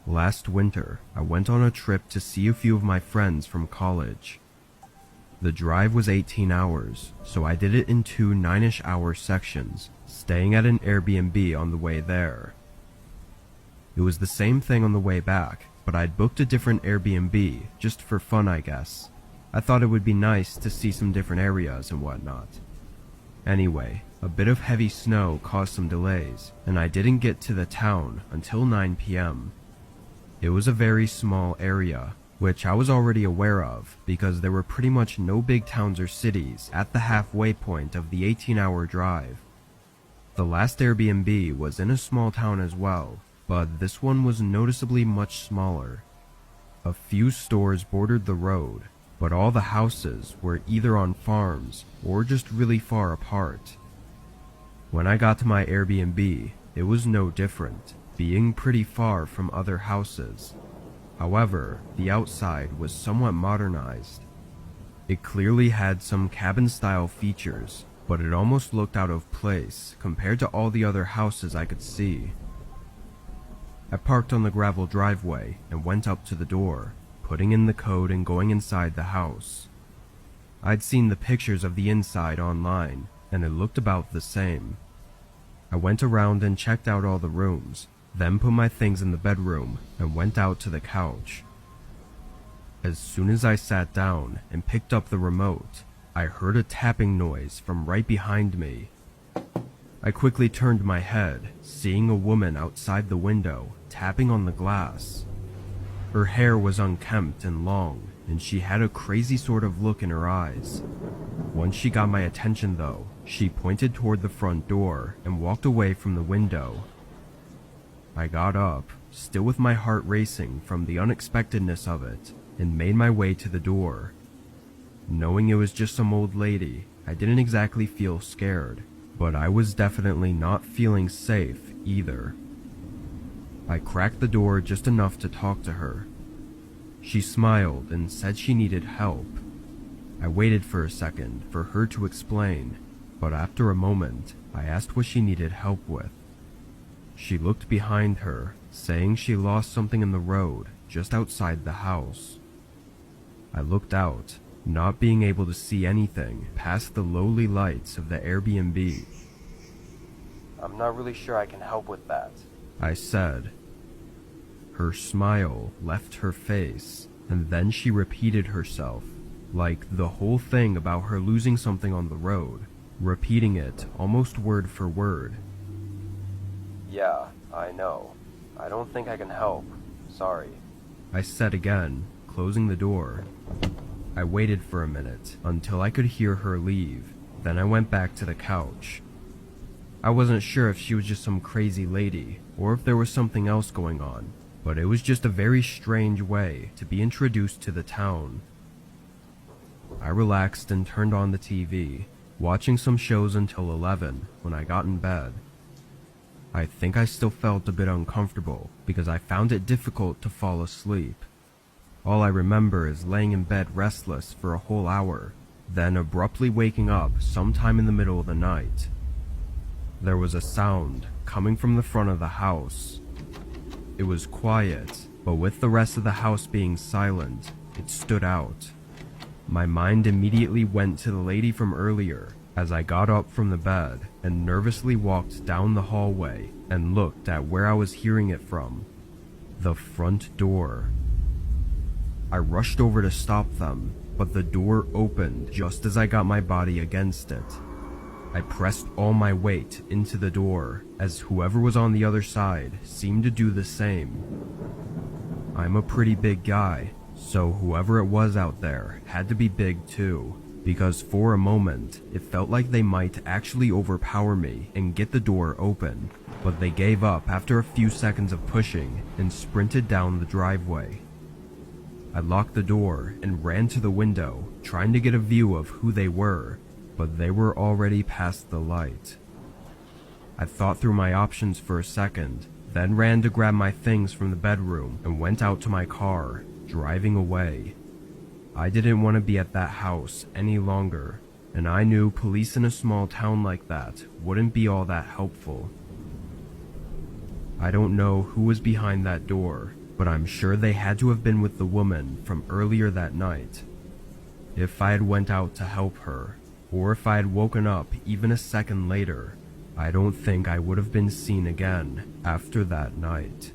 Last winter, I went on a trip to see a few of my friends from college. The drive was 18 hours, so I did it in two 9-ish hour sections, staying at an Airbnb on the way there. It was the same thing on the way back, but I'd booked a different Airbnb, just for fun I guess. I thought it would be nice to see some different areas and whatnot. Anyway, a bit of heavy snow caused some delays, and I didn't get to the town until 9 p.m. It was a very small area, which I was already aware of because there were pretty much no big towns or cities at the halfway point of the 18-hour drive. The last Airbnb was in a small town as well, but this one was noticeably much smaller. A few stores bordered the road, but all the houses were either on farms or just really far apart. When I got to my Airbnb, it was no different, being pretty far from other houses. However, the outside was somewhat modernized. It clearly had some cabin-style features, but it almost looked out of place compared to all the other houses I could see. I parked on the gravel driveway and went up to the door, putting in the code and going inside the house. I'd seen the pictures of the inside online, and it looked about the same. I went around and checked out all the rooms, then put my things in the bedroom and went out to the couch. As soon as I sat down and picked up the remote, I heard a tapping noise from right behind me. I quickly turned my head, seeing a woman outside the window, tapping on the glass. Her hair was unkempt and long, and she had a crazy sort of look in her eyes. Once she got my attention though, she pointed toward the front door and walked away from the window. I got up, still with my heart racing from the unexpectedness of it, and made my way to the door. Knowing it was just some old lady, I didn't exactly feel scared, but I was definitely not feeling safe either. I cracked the door just enough to talk to her. She smiled and said she needed help. I waited for a second for her to explain, but after a moment, I asked what she needed help with. She looked behind her, saying she lost something in the road just outside the house. I looked out, not being able to see anything past the lowly lights of the Airbnb. "I'm not really sure I can help with that," I said. Her smile left her face, and then she repeated herself, like the whole thing about her losing something on the road, repeating it almost word for word. "Yeah, I know. I don't think I can help. Sorry," I said again, closing the door. I waited for a minute until I could hear her leave, then I went back to the couch. I wasn't sure if she was just some crazy lady or if there was something else going on, but it was just a very strange way to be introduced to the town. I relaxed and turned on the TV, watching some shows until 11 when I got in bed. I think I still felt a bit uncomfortable because I found it difficult to fall asleep. All I remember is laying in bed restless for a whole hour, then abruptly waking up sometime in the middle of the night. There was a sound coming from the front of the house. It was quiet, but with the rest of the house being silent, it stood out. My mind immediately went to the lady from earlier as I got up from the bed and nervously walked down the hallway and looked at where I was hearing it from. The front door. I rushed over to stop them, but the door opened just as I got my body against it. I pressed all my weight into the door, as whoever was on the other side seemed to do the same. I'm a pretty big guy, so whoever it was out there had to be big too, because for a moment it felt like they might actually overpower me and get the door open, but they gave up after a few seconds of pushing and sprinted down the driveway. I locked the door and ran to the window, trying to get a view of who they were, but they were already past the light. I thought through my options for a second, then ran to grab my things from the bedroom and went out to my car, driving away. I didn't want to be at that house any longer, and I knew police in a small town like that wouldn't be all that helpful. I don't know who was behind that door, but I'm sure they had to have been with the woman from earlier that night. If I had went out to help her, or if I had woken up even a second later, I don't think I would have been seen again after that night.